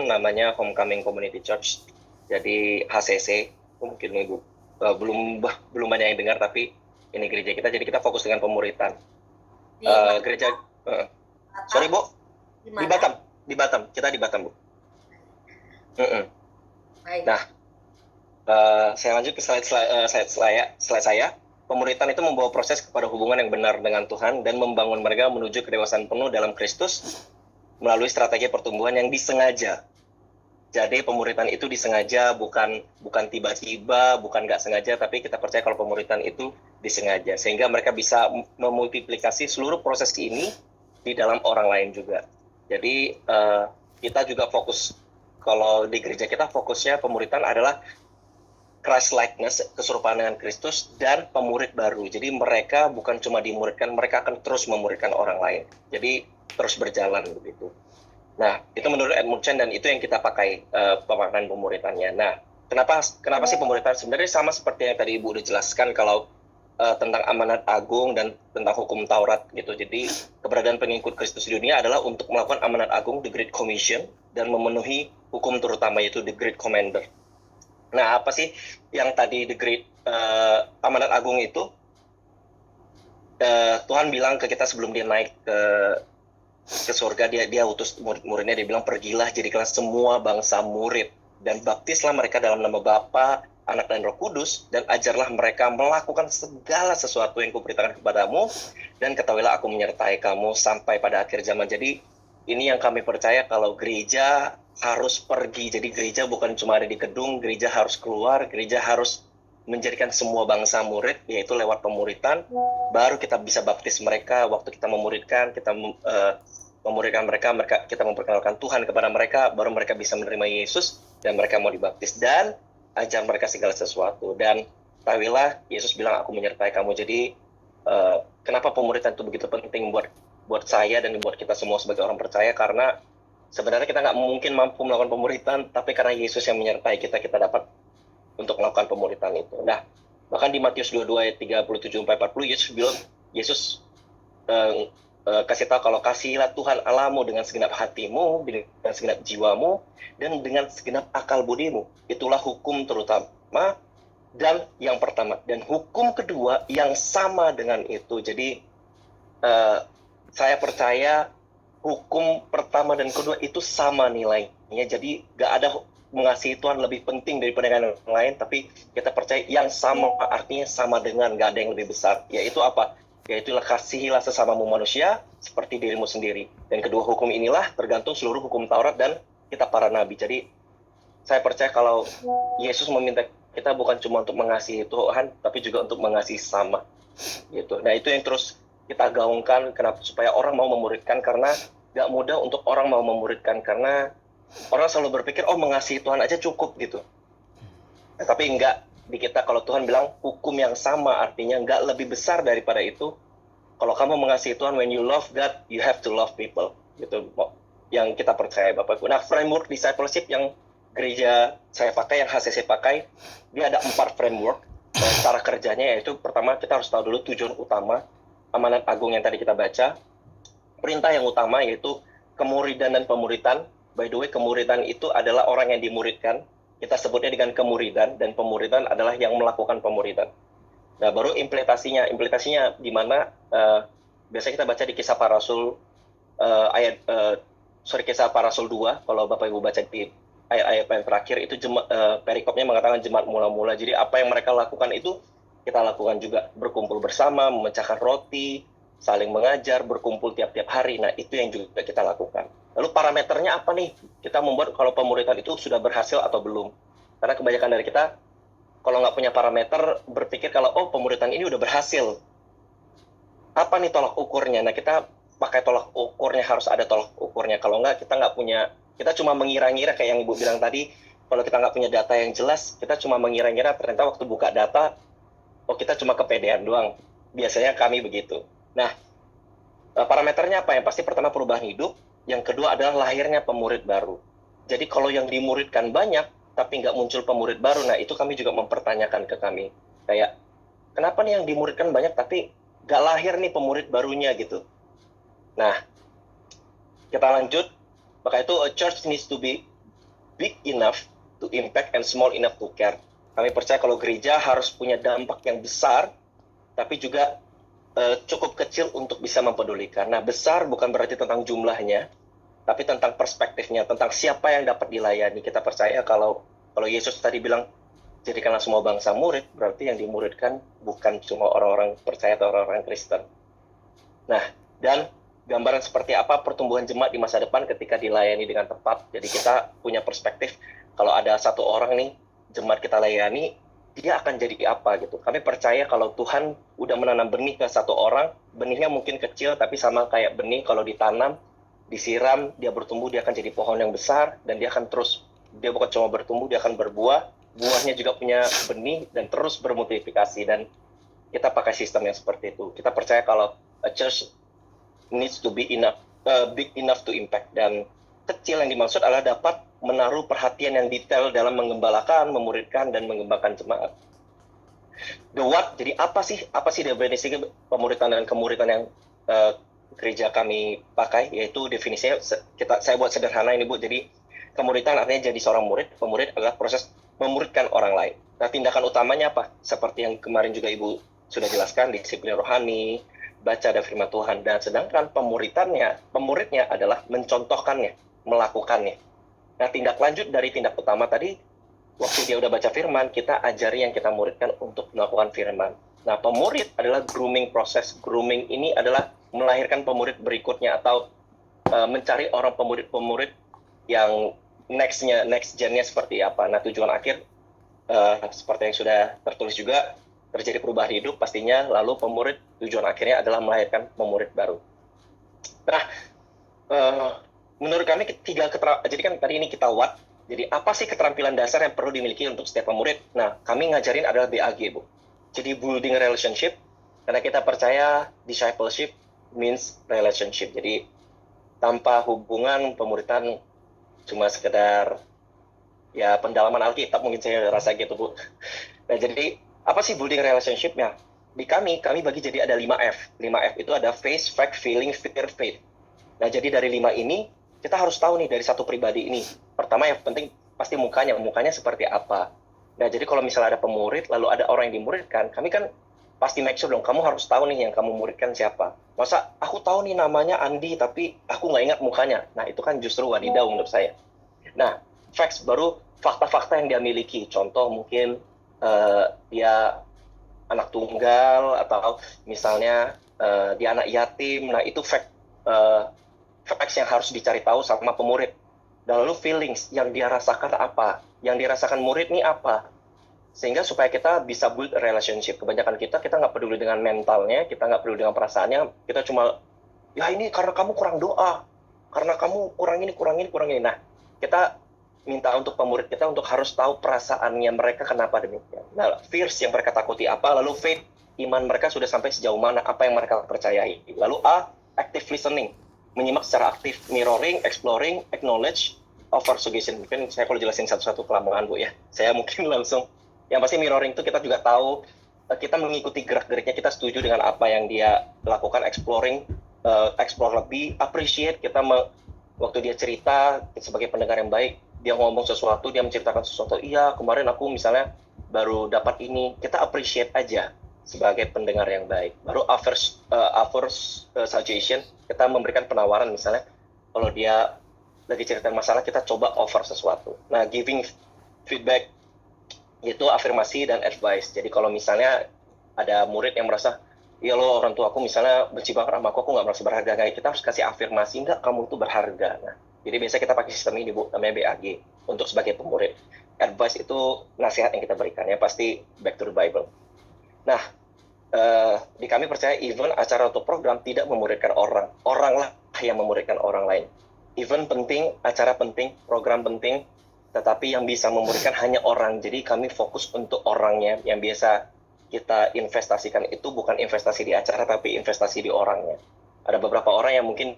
namanya Homecoming Community Church. Jadi HCC, mungkin Ibu belum banyak yang dengar, tapi ini gereja kita. Jadi kita fokus dengan pemuritan. Gereja sorry Bu, di Batam. Kita di Batam, Bu. Nah, saya lanjut ke slide saya. Pemuritan itu membawa proses kepada hubungan yang benar dengan Tuhan dan membangun mereka menuju kedewasaan penuh dalam Kristus melalui strategi pertumbuhan yang disengaja. Jadi pemuritan itu disengaja, bukan tiba-tiba, bukan nggak sengaja, tapi kita percaya kalau pemuritan itu disengaja, sehingga mereka bisa memultiplikasi seluruh proses ini di dalam orang lain juga. Jadi kita juga fokus, kalau di gereja kita fokusnya pemuritan adalah Christ-likeness, keserupaan dengan Kristus, dan pemurid baru. Jadi mereka bukan cuma dimuridkan, mereka akan terus memuridkan orang lain. Jadi terus berjalan begitu. Nah, itu menurut Edmund Chen, dan itu yang kita pakai pemaknaan pemuritannya. Nah, kenapa sih pemuritan? Sebenarnya sama seperti yang tadi Ibu udah jelaskan, kalau tentang amanat agung dan tentang hukum Taurat gitu. Jadi keberadaan pengikut Kristus di dunia adalah untuk melakukan amanat agung, the Great Commission, dan memenuhi hukum terutama, yaitu the Great Commander. Nah, apa sih yang tadi the Great amanat agung itu? Tuhan bilang ke kita sebelum dia naik ke surga, dia utus murid-muridnya, dia bilang, pergilah jadikanlah semua bangsa murid dan baptislah mereka dalam nama Bapa, Anak dan Roh Kudus, dan ajarlah mereka melakukan segala sesuatu yang kuperintahkan kepadamu, dan ketahuilah aku menyertai kamu sampai pada akhir zaman. Jadi ini yang kami percaya, kalau gereja harus pergi. Jadi gereja bukan cuma ada di gedung, gereja harus keluar, gereja harus menjadikan semua bangsa murid, yaitu lewat pemuritan. Baru kita bisa baptis mereka. Waktu kita memuridkan, kita memuridkan mereka, kita memperkenalkan Tuhan kepada mereka, baru mereka bisa menerima Yesus, dan mereka mau dibaptis, dan ajar mereka segala sesuatu. Dan tahuilah, Yesus bilang, aku menyertai kamu. Jadi kenapa pemuritan itu begitu penting buat saya dan buat kita semua sebagai orang percaya? Karena sebenarnya kita nggak mungkin mampu melakukan pemuritan, tapi karena Yesus yang menyertai kita dapat untuk melakukan pemuritan itu. Nah, bahkan di Matius 22 ayat 37-40, Yesus kasih tahu kalau kasihilah Tuhan Allahmu dengan segenap hatimu, dengan segenap jiwamu, dan dengan segenap akal budimu. Itulah hukum terutama dan yang pertama. Dan hukum kedua yang sama dengan itu. Jadi saya percaya hukum pertama dan kedua itu sama nilainya. Jadi gak ada mengasihi Tuhan lebih penting daripada yang lain, tapi kita percaya yang sama artinya sama dengan, gak ada yang lebih besar. Yaitu apa? Yaitulah kasihilah sesamamu manusia seperti dirimu sendiri. Dan kedua hukum inilah tergantung seluruh hukum Taurat dan kita para nabi. Jadi saya percaya kalau Yesus meminta kita bukan cuma untuk mengasihi Tuhan, tapi juga untuk mengasihi sama. Gitu. Nah, itu yang terus kita gaungkan, kenapa? Supaya orang mau memuridkan, karena gak mudah untuk orang mau memuridkan, karena orang selalu berpikir, oh mengasihi Tuhan aja cukup gitu. Nah, tapi enggak, di kita kalau Tuhan bilang hukum yang sama, artinya enggak lebih besar daripada itu. Kalau kamu mengasihi Tuhan, when you love God, you have to love people. Gitu, yang kita percaya Bapak Ibu. Nah, framework discipleship yang gereja saya pakai, yang HCC pakai, dia ada 4 framework. Cara kerjanya yaitu, pertama kita harus tahu dulu tujuan utama amanat agung yang tadi kita baca. Perintah yang utama yaitu kemuridan dan pemuritan. By the way, kemuridan itu adalah orang yang dimuridkan. Kita sebutnya dengan kemuridan, dan pemuridan adalah yang melakukan pemuridan. Nah, baru implementasinya di mana biasanya kita baca di Kisah Para Rasul Kisah Para Rasul 2, kalau Bapak Ibu baca di ayat-ayat yang terakhir itu perikopnya mengatakan jemaat mula-mula. Jadi apa yang mereka lakukan itu kita lakukan juga, berkumpul bersama, memecahkan roti, saling mengajar, berkumpul tiap-tiap hari. Nah, itu yang juga kita lakukan. Lalu parameternya apa nih? Kita membuat kalau pemuritan itu sudah berhasil atau belum. Karena kebanyakan dari kita, kalau nggak punya parameter, berpikir kalau, oh pemuritan ini udah berhasil. Apa nih tolak ukurnya? Nah, kita pakai tolak ukurnya, harus ada tolak ukurnya. Kalau nggak, kita nggak punya, kita cuma mengira-ngira kayak yang Ibu bilang tadi, kalau kita nggak punya data yang jelas, kita cuma mengira-ngira, ternyata waktu buka data, oh kita cuma kepedean doang. Biasanya kami begitu. Nah, parameternya apa? Yang pasti pertama perubahan hidup, yang kedua adalah lahirnya pemurid baru. Jadi kalau yang dimuridkan banyak, tapi nggak muncul pemurid baru, nah itu kami juga mempertanyakan ke kami. Kayak, kenapa nih yang dimuridkan banyak, tapi nggak lahir nih pemurid barunya gitu. Nah, kita lanjut. Maka itu a church needs to be big enough to impact and small enough to care. Kami percaya kalau gereja harus punya dampak yang besar, tapi juga cukup kecil untuk bisa mempedulikan. Nah, besar bukan berarti tentang jumlahnya, tapi tentang perspektifnya, tentang siapa yang dapat dilayani. Kita percaya kalau Yesus tadi bilang, jadikanlah semua bangsa murid, berarti yang dimuridkan bukan cuma orang-orang percaya atau orang-orang Kristen. Nah, dan gambaran seperti apa pertumbuhan jemaat di masa depan ketika dilayani dengan tepat. Jadi kita punya perspektif, kalau ada satu orang nih, jemaat kita layani, dia akan jadi apa gitu. Kami percaya kalau Tuhan udah menanam benih ke satu orang, benihnya mungkin kecil, tapi sama kayak benih kalau ditanam, disiram, dia bertumbuh, dia akan jadi pohon yang besar, dan dia akan terus, dia bukan cuma bertumbuh, dia akan berbuah, buahnya juga punya benih, dan terus bermultiplikasi. Dan kita pakai sistem yang seperti itu. Kita percaya kalau a church needs to be enough, big enough to impact, dan kecil yang dimaksud adalah dapat menaruh perhatian yang detail dalam mengembalakan, memuridkan, dan mengembangkan jemaat. The what, jadi apa sih definisi pemuridan dan kemuridan yang gereja kami pakai, yaitu definisinya saya buat sederhana ini Bu. Jadi kemuridan artinya jadi seorang murid, pemurid adalah proses memuridkan orang lain. Nah, tindakan utamanya apa? Seperti yang kemarin juga Ibu sudah jelaskan, disiplin rohani, baca dan firman Tuhan, dan sedangkan pemuridnya adalah mencontohkannya, melakukannya. Nah, tindak lanjut dari tindak utama tadi, waktu dia udah baca firman, kita ajari yang kita muridkan untuk melakukan firman. Nah, pemurid adalah grooming proses. Grooming ini adalah melahirkan pemurid berikutnya, atau mencari orang pemurid yang next gen-nya seperti apa. Nah, tujuan akhir seperti yang sudah tertulis juga, terjadi perubahan hidup pastinya, lalu pemurid tujuan akhirnya adalah melahirkan pemurid baru. Nah, menurut kami jadi kan tadi ini kita what, jadi apa sih keterampilan dasar yang perlu dimiliki untuk setiap pemurid? Nah, kami ngajarin adalah BAG Bu. Jadi building relationship, karena kita percaya discipleship means relationship. Jadi tanpa hubungan pemuridan cuma sekedar ya pendalaman Alkitab, mungkin saya rasa gitu Bu. Nah, jadi apa sih building relationship-nya? Di kami bagi jadi ada 5F. 5F itu ada face, fact, feeling, fear, faith. Nah, jadi dari 5 ini, kita harus tahu nih dari satu pribadi ini. Pertama yang penting pasti mukanya seperti apa. Nah, jadi kalau misalnya ada pemurid, lalu ada orang yang dimuridkan, kami kan pasti make sure dong, kamu harus tahu nih yang kamu muridkan siapa. Masa aku tahu nih namanya Andi, tapi aku nggak ingat mukanya. Nah, itu kan justru wadidaw menurut saya. Nah, facts baru fakta-fakta yang dia miliki. Contoh mungkin dia anak tunggal, atau misalnya dia anak yatim. Nah, itu facts yang harus dicari tahu sama pemurid. Dan lalu feelings yang dia rasakan apa, yang dirasakan murid ini apa, sehingga supaya kita bisa build a relationship. Kebanyakan kita nggak peduli dengan mentalnya, kita nggak peduli dengan perasaannya, kita cuma ya ini karena kamu kurang doa, karena kamu kurang ini. Nah, kita minta untuk pemurid kita untuk harus tahu perasaannya mereka kenapa demikian. Nah, fears yang mereka takuti apa, lalu faith, iman mereka sudah sampai sejauh mana, apa yang mereka percayai. Lalu A, active listening, menyimak secara aktif, mirroring, exploring, acknowledge, offer suggestion. Mungkin saya kalau jelasin satu-satu kelamaan Bu ya. Saya mungkin langsung, yang pasti mirroring itu kita juga tahu, kita mengikuti gerak-geriknya, kita setuju dengan apa yang dia lakukan. Exploring, explore lebih, appreciate, kita waktu dia cerita sebagai pendengar yang baik, dia ngomong sesuatu, dia menceritakan sesuatu, iya kemarin aku misalnya baru dapat ini, kita appreciate aja sebagai pendengar yang baik. Baru offers suggestion, kita memberikan penawaran, misalnya kalau dia lagi cerita masalah, kita coba offer sesuatu. Nah, giving feedback itu afirmasi dan advice. Jadi kalau misalnya ada murid yang merasa, ya lo orang tua aku misalnya benci banget sama aku nggak merasa berharga, kayak kita harus kasih afirmasi, enggak, kamu tuh berharga. Nah, jadi biasa kita pakai sistem ini Bu, namanya BAG, untuk sebagai pemurid. Advice itu nasihat yang kita berikan, ya pasti back to the Bible. Nah, di kami percaya event, acara atau program tidak memuridkan orang lah yang memuridkan orang lain. Event penting, acara penting, program penting, tetapi yang bisa memuridkan hanya orang. Jadi kami fokus untuk orangnya. Yang biasa kita investasikan itu bukan investasi di acara, tapi investasi di orangnya. Ada beberapa orang yang mungkin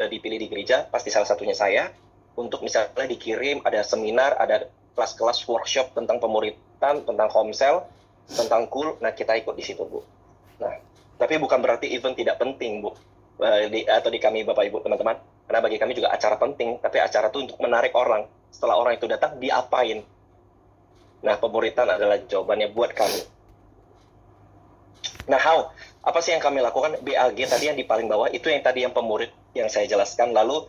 dipilih di gereja, pasti salah satunya saya, untuk misalnya dikirim, ada seminar, ada kelas-kelas workshop tentang pemuridan, tentang komsel, tentang cool, nah kita ikut di situ Bu. Nah, tapi bukan berarti event tidak penting Bu, atau di kami Bapak Ibu teman-teman. Karena bagi kami juga acara penting, tapi acara itu untuk menarik orang. Setelah orang itu datang, diapain? Nah, pemuritan adalah jawabannya buat kami. Nah, apa sih yang kami lakukan? BAG tadi yang di paling bawah, itu yang tadi yang pemurid yang saya jelaskan. Lalu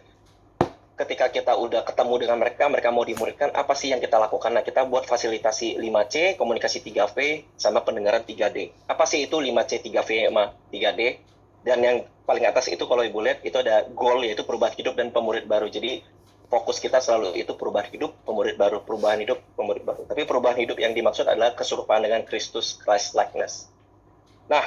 ketika kita udah ketemu dengan mereka, mereka mau dimuridkan, apa sih yang kita lakukan? Nah, kita buat fasilitasi 5C, komunikasi 3V, sama pendengaran 3D. Apa sih itu 5C, 3V, sama 3D? Dan yang paling atas itu kalau Ibu lihat, itu ada goal, yaitu perubahan hidup dan pemurid baru. Jadi, fokus kita selalu itu perubahan hidup, pemurid baru, perubahan hidup, pemurid baru. Tapi perubahan hidup yang dimaksud adalah keserupaan dengan Kristus, Christ-likeness. Nah,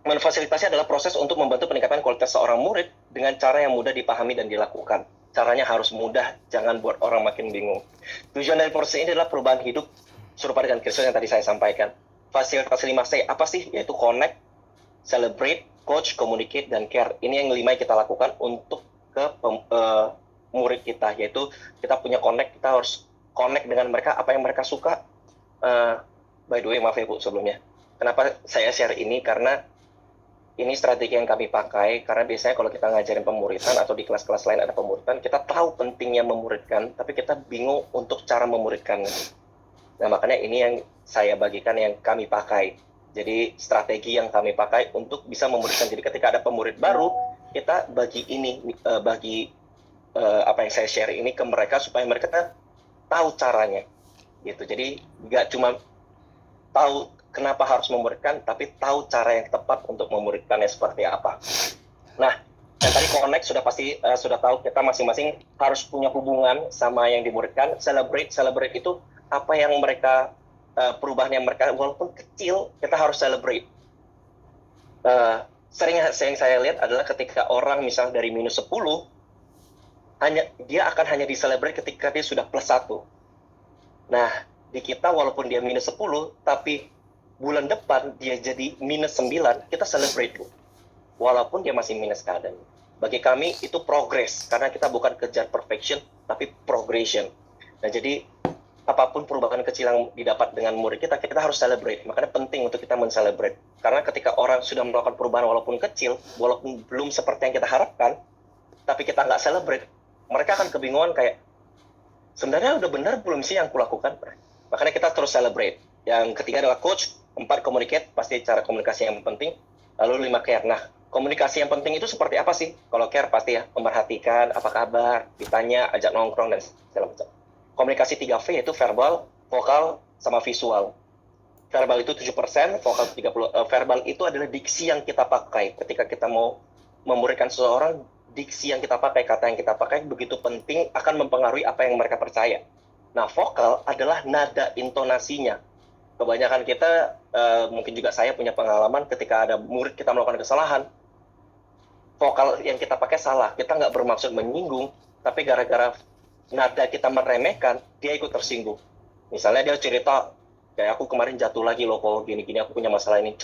memfasilitasi adalah proses untuk membantu peningkatan kualitas seorang murid dengan cara yang mudah dipahami dan dilakukan. Caranya harus mudah, jangan buat orang makin bingung. Tujuan dari proses ini adalah perubahan hidup serupa dengan Kristus yang tadi saya sampaikan. Fasilitasi 5C apa sih? Yaitu connect, celebrate, coach, communicate, dan care. Ini yang 5 yang kita lakukan untuk ke murid kita, yaitu kita punya connect, kita harus connect dengan mereka, apa yang mereka suka. By the way, maaf ya Bu sebelumnya. Kenapa saya share ini? Karena ini strategi yang kami pakai, karena biasanya kalau kita ngajarin pemuritan atau di kelas-kelas lain ada pemuritan, kita tahu pentingnya memuridkan, tapi kita bingung untuk cara memuridkannya. Nah, makanya ini yang saya bagikan yang kami pakai. Jadi, strategi yang kami pakai untuk bisa memuridkan. Jadi, ketika ada pemurid baru, kita bagi apa yang saya share ini ke mereka, supaya mereka tahu caranya. Gitu. Jadi, nggak cuma tahu kenapa harus memuridkan, tapi tahu cara yang tepat untuk memuridkannya seperti apa. Nah, yang tadi connect sudah pasti sudah tahu kita masing-masing harus punya hubungan sama yang dimuridkan. Celebrate itu apa yang mereka perubahan yang mereka walaupun kecil kita harus celebrate. Sering saya lihat adalah ketika orang misal dari minus 10 dia akan hanya diselebrate ketika dia sudah plus 1. Nah, di kita walaupun dia minus 10 tapi bulan depan dia jadi minus 9, kita celebrate Bu. Walaupun dia masih minus keadaan. Bagi kami itu progress, karena kita bukan kejar perfection, tapi progression. Nah, jadi apapun perubahan kecil yang didapat dengan murid kita harus celebrate. Makanya penting untuk kita men-celebrate. Karena ketika orang sudah melakukan perubahan walaupun kecil, walaupun belum seperti yang kita harapkan, tapi kita nggak celebrate, mereka akan kebingungan kayak, sebenarnya udah benar belum sih yang kulakukan? Makanya kita terus celebrate. Yang ketiga adalah coach, 4 communicate, pasti cara komunikasi yang penting, lalu 5 care. Nah, komunikasi yang penting itu seperti apa sih? Kalau care pasti ya, memperhatikan, apa kabar, ditanya, ajak nongkrong, dan segala macam. Komunikasi 3V yaitu verbal, vokal, sama visual. Verbal itu 7%, vokal 30%. Verbal itu adalah diksi yang kita pakai. Ketika kita mau memuridkan seseorang, diksi yang kita pakai, kata yang kita pakai, begitu penting akan mempengaruhi apa yang mereka percaya. Nah, vokal adalah nada intonasinya. Kebanyakan kita, mungkin juga saya punya pengalaman ketika ada murid kita melakukan kesalahan, vokal yang kita pakai salah. Kita nggak bermaksud menyinggung, tapi gara-gara nada kita meremehkan, dia ikut tersinggung. Misalnya dia cerita, kayak aku kemarin jatuh lagi loh, kok gini-gini, aku punya masalah ini.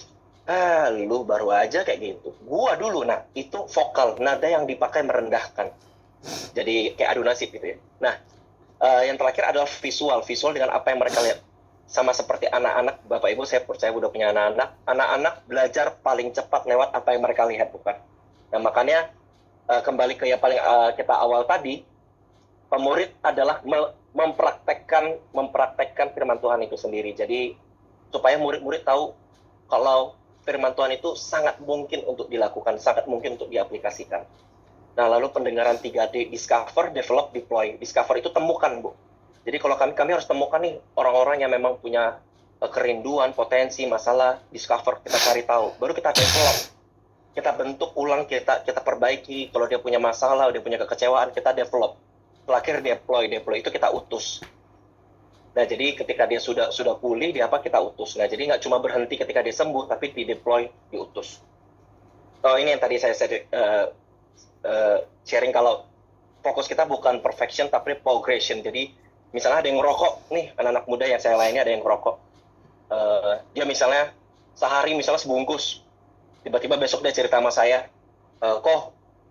Lu baru aja kayak gitu. Gua dulu, nah itu vokal, nada yang dipakai merendahkan. Jadi kayak adu nasib gitu ya. Nah, yang terakhir adalah visual. Visual dengan apa yang mereka lihat. Sama seperti anak-anak, Bapak Ibu, saya percaya udah punya anak-anak. Anak-anak belajar paling cepat lewat apa yang mereka lihat, bukan? Nah, makanya kembali ke yang paling kita awal tadi, pemurid adalah mempraktekkan firman Tuhan itu sendiri. Jadi, supaya murid-murid tahu kalau firman Tuhan itu sangat mungkin untuk dilakukan, sangat mungkin untuk diaplikasikan. Nah, lalu pendengaran 3D, discover, develop, deploy. Discover itu temukan, Bu. Jadi kalau kami harus temukan nih orang-orang yang memang punya kerinduan, potensi, masalah, discover, kita cari tahu. Baru kita develop. Kita bentuk ulang, kita perbaiki. Kalau dia punya masalah, dia punya kekecewaan, kita develop. Terakhir deploy itu kita utus. Nah, jadi ketika dia sudah pulih, dia kita utus. Nah, jadi nggak cuma berhenti ketika dia sembuh, tapi di-deploy, diutus. Ini yang tadi saya sharing, kalau fokus kita bukan perfection, tapi progression. Jadi, misalnya ada yang ngerokok, nih anak-anak muda yang saya layani ada yang ngerokok. Dia misalnya sehari misalnya sebungkus. Tiba-tiba besok dia cerita sama saya, kok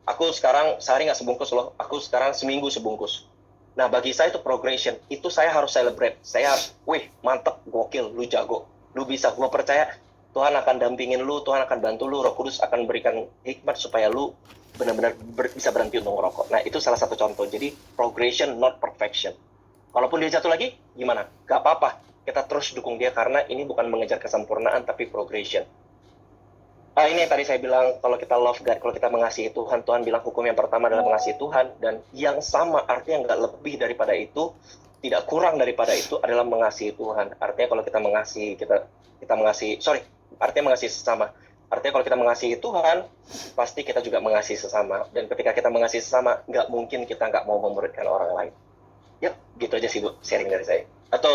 aku sekarang sehari nggak sebungkus loh, aku sekarang seminggu sebungkus. Nah, bagi saya itu progression. Itu saya harus celebrate. Saya harus, wih, mantep, gokil, lu jago, lu bisa, gua percaya. Tuhan akan dampingin lu, Tuhan akan bantu lu, Roh Kudus akan berikan hikmat supaya lu benar-benar bisa berhenti untuk ngerokok. Nah, itu salah satu contoh. Jadi, progression, not perfection. Kalaupun dia jatuh lagi, gimana? Gak apa-apa. Kita terus dukung dia karena ini bukan mengejar kesempurnaan, tapi progression. Ini yang tadi saya bilang, kalau kita love God, kalau kita mengasihi Tuhan, Tuhan bilang hukum yang pertama adalah mengasihi Tuhan, dan yang sama, artinya nggak lebih daripada itu, tidak kurang daripada itu adalah mengasihi Tuhan. Artinya kalau kita mengasihi, kita mengasihi, artinya mengasihi sesama. Artinya kalau kita mengasihi Tuhan, pasti kita juga mengasihi sesama. Dan ketika kita mengasihi sesama, nggak mungkin kita nggak mau memuridkan orang lain. Yap, gitu aja sih Bu, sharing dari saya. Atau